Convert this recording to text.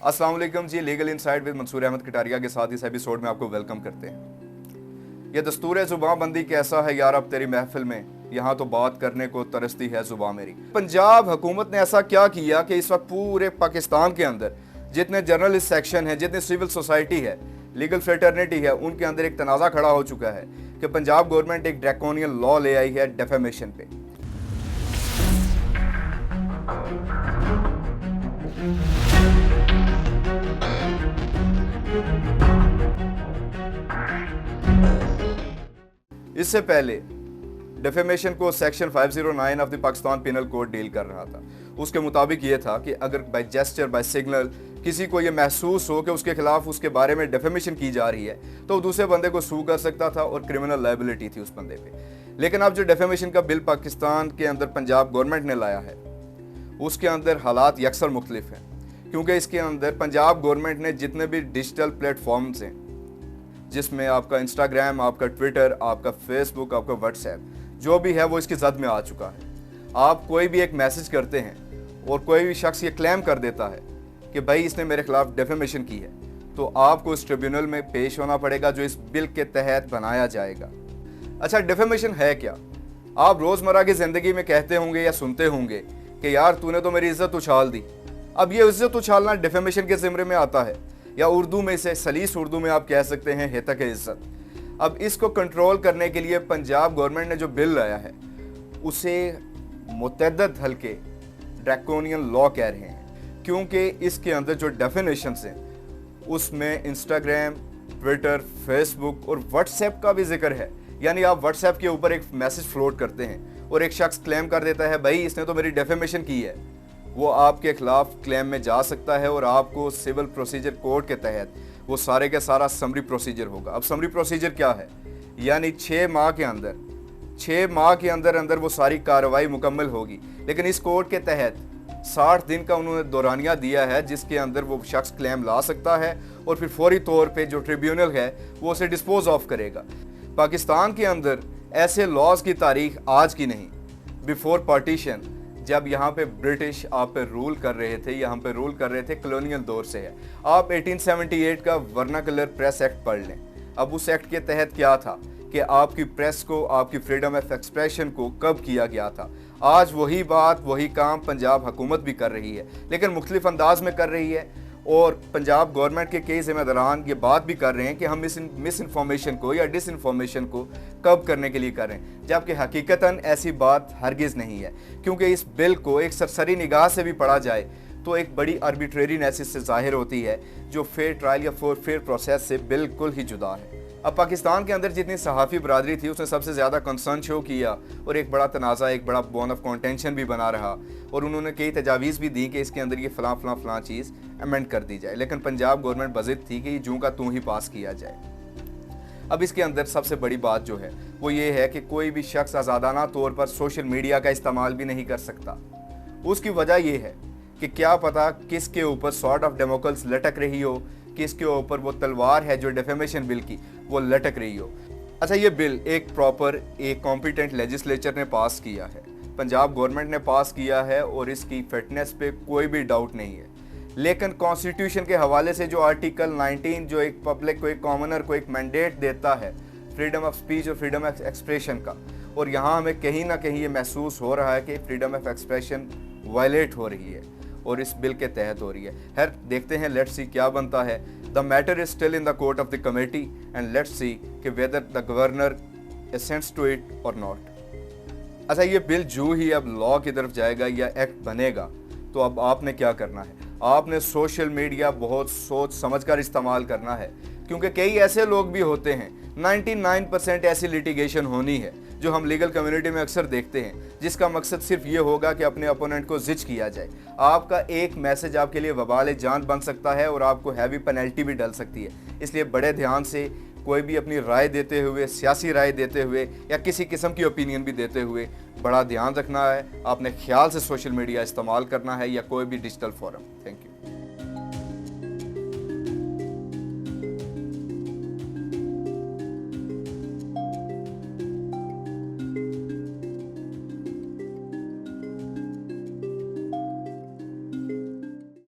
अस्सलाम वालेकुम जी। Legal inside with Mansoor Ahmed Kataria के साथ इस एपिसोड में आपको वेलकम करते हैं। यह दस्तूर है जुबान बंदी कैसा है यार अब तेरी महफिल में, यहाँ तो बात करने को तरसती है जुबान मेरी। पंजाब हुकूमत ने ऐसा क्या किया कि इस वक्त पूरे पाकिस्तान के अंदर जितने जर्नलिस्ट सेक्शन है, जितनी सिविल सोसाइटी है, लीगल फ्रेटर्निटी है, उनके अंदर एक तनाज़ा खड़ा हो चुका है कि पंजाब गवर्नमेंट एक ड्रैकोनियन लॉ ले आई है डेफेमेशन पे। इससे पहले डेफेमेशन को section 509 of the Pakistan penal code deal कर रहा था। उसके मुताबिक ये था कि अगर बाय जेस्चर, बाय सिग्नल किसी को ये महसूस हो कि उसके खिलाफ उसके बारे में डेफेमेशन की जा रही है तो वो दूसरे बंदे को सू कर सकता था और क्रिमिनल लायबिलिटी थी उस बंदे पे। लेकिन अब जो डेफेमेशन का बिल पाकिस्तान के अंदर पंजाब गवर्नमेंट ने लाया है उसके अंदर हालात यकसर मुख्तलिफ हैं, क्योंकि इसके अंदर पंजाब गवर्नमेंट ने जितने भी डिजिटल प्लेटफॉर्म्स हैं, जिसमें आपका इंस्टाग्राम, आपका ट्विटर, आपका फेसबुक, आपका व्हाट्सएप, जो भी है वो इसकी जद में आ चुका है। आप कोई भी एक मैसेज करते हैं और कोई भी शख्स ये क्लेम कर देता है कि भाई इसने मेरे खिलाफ डेफेमेशन की है, तो आपको इस ट्रिब्यूनल में पेश होना पड़ेगा जो इस बिल के तहत बनाया जाएगा। अच्छा, डेफेमेशन है क्या? आप रोज़मर्रा की ज़िंदगी में कहते होंगे या सुनते होंगे कि यार तूने तो मेरी इज्जत उछाल दी। अब ये इज्जत उछालना डेफेमेशन के ज़िम्मे में आता है, या उर्दू में इसे सलीस उर्दू में आप कह सकते हैं हेतक इज्जत। अब इसको कंट्रोल करने के लिए पंजाब गवर्नमेंट ने जो बिल लाया है उसे मुतअद्दिद हल्के ड्रैकोनियन लॉ कह रहे हैं, क्योंकि इसके अंदर जो डेफिनेशंस हैं उसमें इंस्टाग्राम, ट्विटर, फेसबुक और व्हाट्सएप का भी जिक्र है। यानी आप व्हाट्सएप के ऊपर एक मैसेज फ्लोट करते हैं और एक शख्स क्लेम कर देता है भाई इसने तो मेरी डेफेमेशन की है, वो आपके खिलाफ क्लेम में जा सकता है और आपको सिविल प्रोसीजर कोड के तहत वो सारे के सारा समरी प्रोसीजर होगा। अब समरी प्रोसीजर क्या है? यानी 6 माह के अंदर वो सारी कार्रवाई मुकम्मल होगी। लेकिन इस कोड के तहत 60 दिन का उन्होंने दौरानिया दिया है जिसके अंदर वो शख्स क्लेम ला सकता है और फिर फौरी तौर पे जो ट्रिब्यूनल है वो उसे डिस्पोज ऑफ करेगा। पाकिस्तान के अंदर ऐसे लॉज की तारीख आज की नहीं, बिफोर पार्टीशन जब यहाँ पे ब्रिटिश आप पे रूल कर रहे थे, यहाँ पे रूल कर रहे थे, कॉलोनियल दौर से है। आप 1878 का वर्नाकुलर प्रेस एक्ट पढ़ लें। अब उस एक्ट के तहत क्या था कि आपकी प्रेस को, आपकी फ्रीडम ऑफ एक्सप्रेशन को कब किया गया था। आज वही बात, वही काम पंजाब हुकूमत भी कर रही है, लेकिन मुख्तलिफ अंदाज में कर रही है। और पंजाब गवर्नमेंट के कई जिम्मेदारान ये बात भी कर रहे हैं कि हम मिस इन्फॉर्मेशन को या डिस इन्फॉर्मेशन को कब करने के लिए कर रहे हैं, जबकि हकीकतन ऐसी बात हरगिज़ नहीं है। क्योंकि इस बिल को एक सरसरी निगाह से भी पढ़ा जाए तो एक बड़ी आर्बिट्रेरीनेस इससे ज़ाहिर होती है जो फेयर ट्रायल या फेयर प्रोसेस से बिल्कुल ही जुदा है। अब पाकिस्तान के अंदर जितनी सहाफ़ी बरादरी थी उसने सबसे ज़्यादा कंसर्न शो किया और एक बड़ा तनाज़ा, एक बड़ा बोन ऑफ कॉन्टेंशन भी बना रहा और उन्होंने कई तजावीज़ भी दी कि इसके अंदर ये फ़लाँ चीज़ अमेंड कर दी जाए। लेकिन पंजाब गवर्नमेंट बज़िद थी कि जूँ का तूँ ही पास किया जाए। अब इसके अंदर सबसे बड़ी बात जो है वो ये है कि कोई भी शख्स आज़ादाना तौर पर सोशल मीडिया का इस्तेमाल भी नहीं कर सकता। उसकी वजह यह है कि क्या पता किसके ऊपर सॉर्ट ऑफ डेमोक्रेसी लटक रही हो, किसके ऊपर वो तलवार है जो डेफेमेशन बिल की वो लटक रही हो। अच्छा, ये बिल एक प्रॉपर एक कॉम्पिटेंट लेजिस्लेचर ने पास किया है, पंजाब गवर्नमेंट ने पास किया है और इसकी फिटनेस पे कोई भी डाउट नहीं है। लेकिन कॉन्स्टिट्यूशन के हवाले से जो आर्टिकल 19 जो एक पब्लिक को, एक कॉमनर को एक मैंडेट देता है फ्रीडम ऑफ स्पीच और फ्रीडम ऑफ एक्सप्रेशन का, और यहाँ हमें कहीं ना कहीं ये महसूस हो रहा है कि फ्रीडम ऑफ एक्सप्रेशन वायलेट हो रही है और इस बिल के तहत हो रही है। खैर देखते हैं, लेट्स सी क्या बनता है। The matter is still in the court of the committee and let's see कि whether the governor assents to it और नॉट। अच्छा, ये बिल जो ही अब लॉ की तरफ जाएगा या एक्ट बनेगा तो अब आपने क्या करना है? आपने सोशल मीडिया बहुत सोच समझ कर इस्तेमाल करना है, क्योंकि कई ऐसे लोग भी होते हैं, 99% ऐसी लिटिगेशन होनी है जो हम लीगल कम्युनिटी में अक्सर देखते हैं, जिसका मकसद सिर्फ ये होगा कि अपने अपोनेंट को जिच किया जाए। आपका एक मैसेज आपके लिए वबाल जान बन सकता है और आपको हैवी पेनल्टी भी डल सकती है। इसलिए बड़े ध्यान से कोई भी अपनी राय देते हुए, सियासी राय देते हुए या किसी किस्म की ओपिनियन भी देते हुए बड़ा ध्यान रखना है। आपने ख्याल से सोशल मीडिया इस्तेमाल करना है या कोई भी डिजिटल फोरम। Thank you.